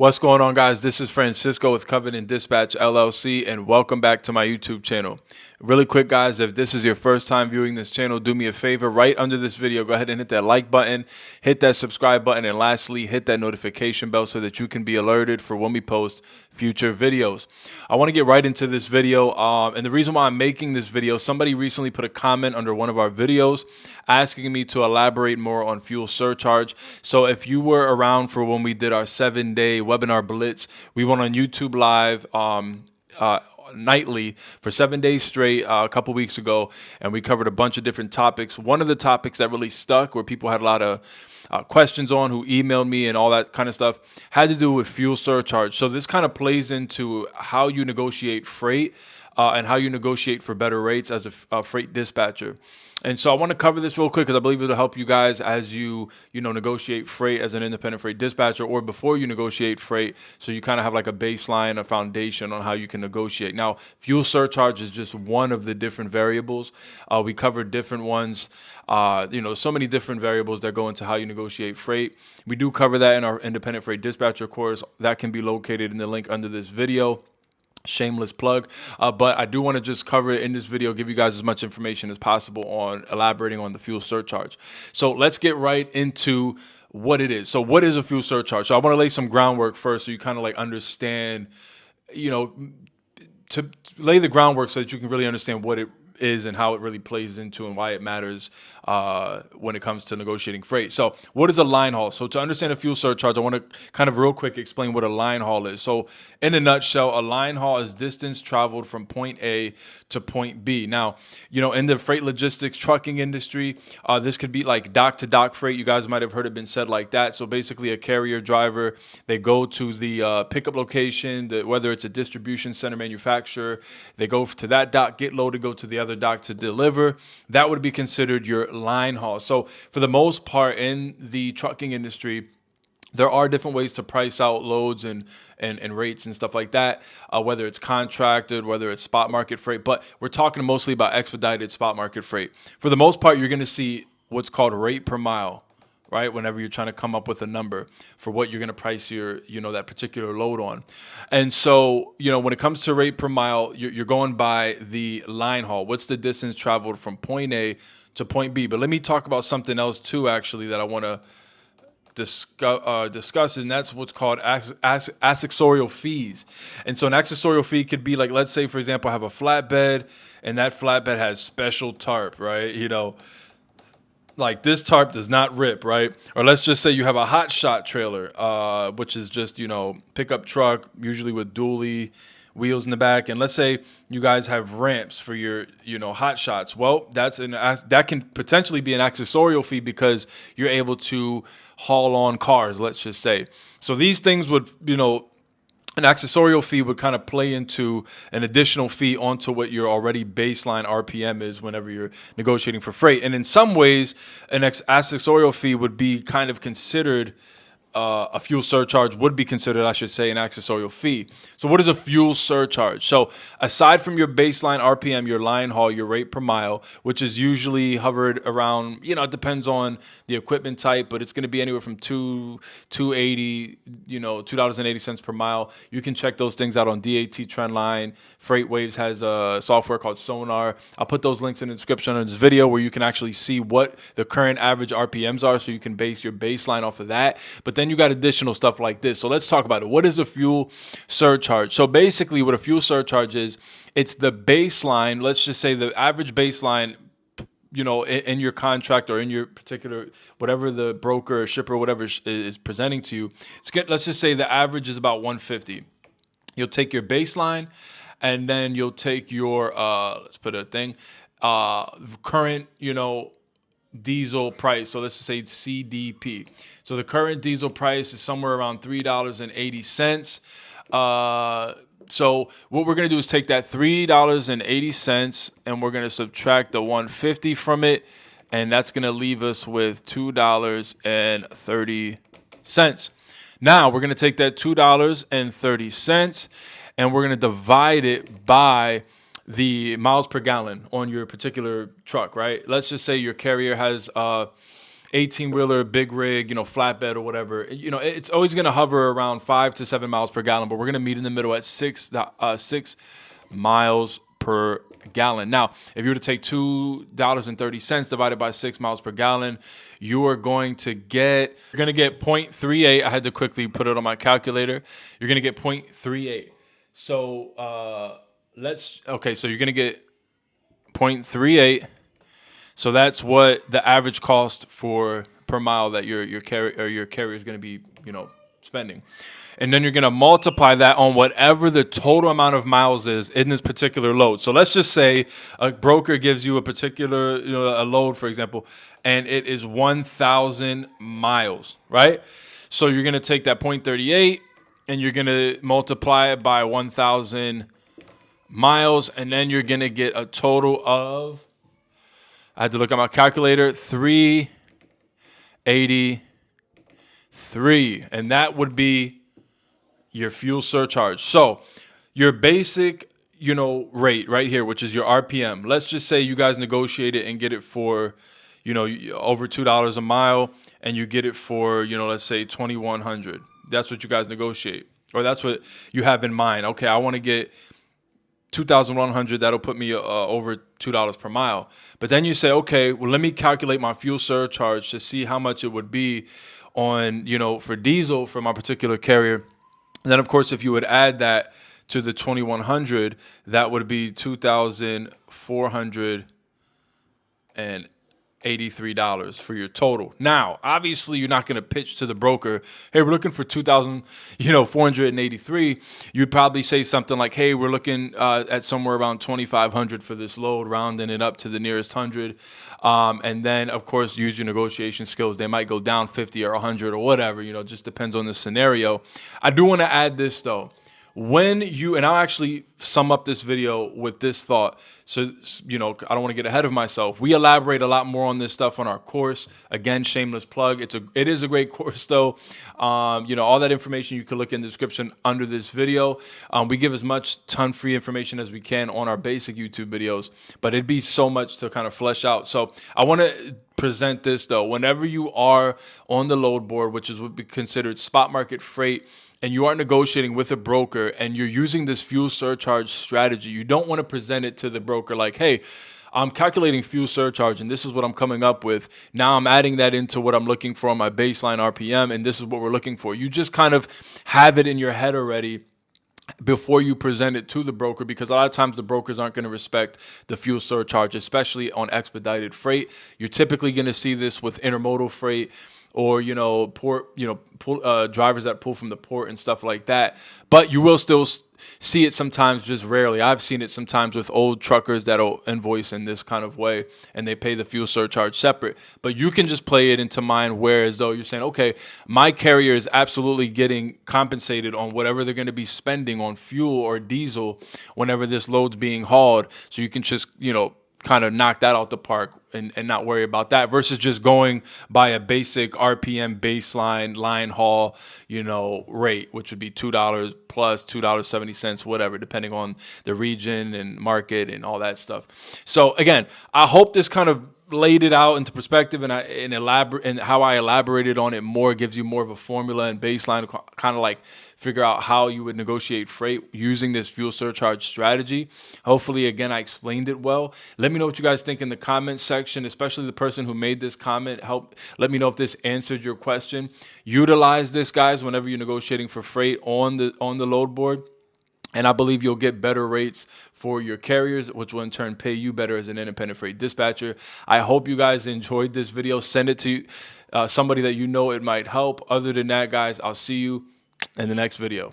What's going on, guys? This is Francisco with Covenant Dispatch LLC, and welcome back to my YouTube channel. Really quick, guys, if this is your first time viewing this channel, do me a favor. Right under this video, go ahead and hit that like button, hit that subscribe button, and lastly, hit that notification bell so that you can be alerted for when we post future videos. I want to get right into this video, and the reason why I'm making this video, somebody recently put a comment under one of our videos asking me to elaborate more on fuel surcharge. So if you were around for when we did our 7-day webinar blitz, we went on YouTube live nightly for 7 days straight a couple weeks ago, and we covered a bunch of different topics. One of the topics that really stuck, where people had a lot of questions on, who emailed me and all that kind of stuff, had to do with fuel surcharge. So this kind of plays into how you negotiate freight and how you negotiate for better rates as a freight dispatcher. And so I want to cover this real quick because I believe it'll help you guys as you negotiate freight as an independent freight dispatcher, or before you negotiate freight, so you kind of have like a baseline, a foundation on how you can negotiate. Now, fuel surcharge is just one of the different variables. We covered different ones, so many different variables that go into how you negotiate freight. We do cover that in our independent freight dispatcher course. That can be located in the link under this video. Shameless plug, but I do want to just cover it in this video, give you guys as much information as possible on elaborating on the fuel surcharge. So let's get right into what it is. So what is a fuel surcharge? So I want to lay some groundwork first, so you kind of like understand, to lay the groundwork so that you can really understand what it is and how it really plays into and why it matters when it comes to negotiating freight. So what is a line haul? So to understand a fuel surcharge, I want to kind of real quick explain what a line haul is. So in a nutshell, a line haul is distance traveled from point A to point B. Now, in the freight logistics trucking industry, this could be like dock to dock freight. You guys might have heard it been said like that. So basically a carrier driver, they go to the pickup location, whether it's a distribution center manufacturer, they go to that dock, get loaded, go to the other dock to deliver. That would be considered your line haul. So for the most part in the trucking industry, there are different ways to price out loads and rates and stuff like that, whether it's contracted, whether it's spot market freight, but we're talking mostly about expedited spot market freight. For the most part, you're going to see what's called rate per mile, right? Whenever you're trying to come up with a number for what you're going to price your, that particular load on. And so, when it comes to rate per mile, you're going by the line haul. What's the distance traveled from point A to point B? But let me talk about something else too, actually, that I want to discuss, and that's what's called accessorial fees. And so an accessorial fee could be like, let's say, for example, I have a flatbed, and that flatbed has special tarp, right? Like this tarp does not rip, right? Or let's just say you have a hot shot trailer, which is just, pickup truck, usually with dually wheels in the back. And let's say you guys have ramps for your, hot shots. Well, that can potentially be an accessorial fee because you're able to haul on cars, let's just say. So these things would, an accessorial fee would kind of play into an additional fee onto what your already baseline RPM is whenever you're negotiating for freight. And in some ways, an accessorial fee would be kind of considered a fuel surcharge would be considered, I should say, an accessorial fee. So what is a fuel surcharge? So aside from your baseline RPM, your line haul, your rate per mile, which is usually hovered around, it depends on the equipment type, but it's going to be anywhere from $2.80, $2.80 per mile. You can check those things out on DAT Trendline. FreightWaves has a software called Sonar. I'll put those links in the description of this video where you can actually see what the current average RPMs are, so you can base your baseline off of that. But then you got additional stuff like this. So let's talk about it. What is a fuel surcharge? So basically what a fuel surcharge is, it's the baseline, let's just say the average baseline, in your contract or in your particular, whatever the broker or shipper, whatever is presenting to you. Let's just say the average is about 150. You'll take your baseline, and then you'll take your, let's put a thing, current, diesel price. So let's say CDP. So the current diesel price is somewhere around $3.80. So what we're going to do is take that $3.80 and we're going to subtract the 150 from it. And that's going to leave us with $2.30. Now we're going to take that $2.30 and we're going to divide it by the miles per gallon on your particular truck, right? Let's just say your carrier has 18-wheeler, big rig, flatbed or whatever, it's always going to hover around 5 to 7 miles per gallon, but we're going to meet in the middle at 6 miles per gallon. Now, if you were to take $2.30 divided by 6 miles per gallon, you're going to get 0.38. I had to quickly put it on my calculator. You're going to get 0.38. So so you're going to get 0.38. So that's what the average cost per mile that your carrier is going to be, spending. And then you're going to multiply that on whatever the total amount of miles is in this particular load. So let's just say a broker gives you a particular, a load, for example, and it is 1,000 miles, right? So you're going to take that 0.38 and you're going to multiply it by 1,000 miles, and then you're going to get a total of, I had to look at my calculator, 383, and that would be your fuel surcharge. So your basic, rate right here, which is your RPM. Let's just say you guys negotiate it and get it for, over $2 a mile, and you get it for, let's say 2,100. That's what you guys negotiate, or that's what you have in mind. Okay, I want to get 2,100. That'll put me over $2 per mile. But then you say, okay, well, let me calculate my fuel surcharge to see how much it would be on, for diesel for my particular carrier. And then, of course, if you would add that to the 2,100, that would be $2,483 for your total. Now, obviously, you're not going to pitch to the broker, hey, we're looking for 2,483. You'd probably say something like, hey, we're looking at somewhere around 2,500 for this load, rounding it up to the nearest 100. And then, of course, use your negotiation skills. They might go down 50 or 100 or whatever, just depends on the scenario. I do want to add this, though. And I'll actually sum up this video with this thought. So, I don't want to get ahead of myself. We elaborate a lot more on this stuff on our course. Again, shameless plug. It is a great course, though. All that information you can look in the description under this video. We give as much ton-free information as we can on our basic YouTube videos, but it'd be so much to kind of flesh out. So I want to present this, though. Whenever you are on the load board, which is what would be considered spot market freight, and you are negotiating with a broker and you're using this fuel surcharge strategy, you don't want to present it to the broker like, hey, I'm calculating fuel surcharge and this is what I'm coming up with. Now I'm adding that into what I'm looking for on my baseline RPM, and this is what we're looking for. You just kind of have it in your head already before you present it to the broker, because a lot of times the brokers aren't going to respect the fuel surcharge, especially on expedited freight. You're typically going to see this with intermodal freight, or port, drivers that pull from the port and stuff like that. But you will still see it sometimes, just rarely. I've seen it sometimes with old truckers that'll invoice in this kind of way, and they pay the fuel surcharge separate. But you can just play it into mind where, as though you're saying, okay, my carrier is absolutely getting compensated on whatever they're going to be spending on fuel or diesel whenever this load's being hauled. So you can just, kind of knock that out the park and not worry about that, versus just going by a basic RPM baseline line haul, rate, which would be $2 plus $2.70, whatever, depending on the region and market and all that stuff. So again, I hope this kind of laid it out into perspective, and how I elaborated on it more gives you more of a formula and baseline to kind of like figure out how you would negotiate freight using this fuel surcharge strategy. Hopefully, again, I explained it well. Let me know what you guys think in the comment section, especially the person who made this comment. Let me know if this answered your question. Utilize this, guys, whenever you're negotiating for freight on the load board. And I believe you'll get better rates for your carriers, which will in turn pay you better as an independent freight dispatcher. I hope you guys enjoyed this video. Send it to somebody that it might help. Other than that, guys, I'll see you in the next video.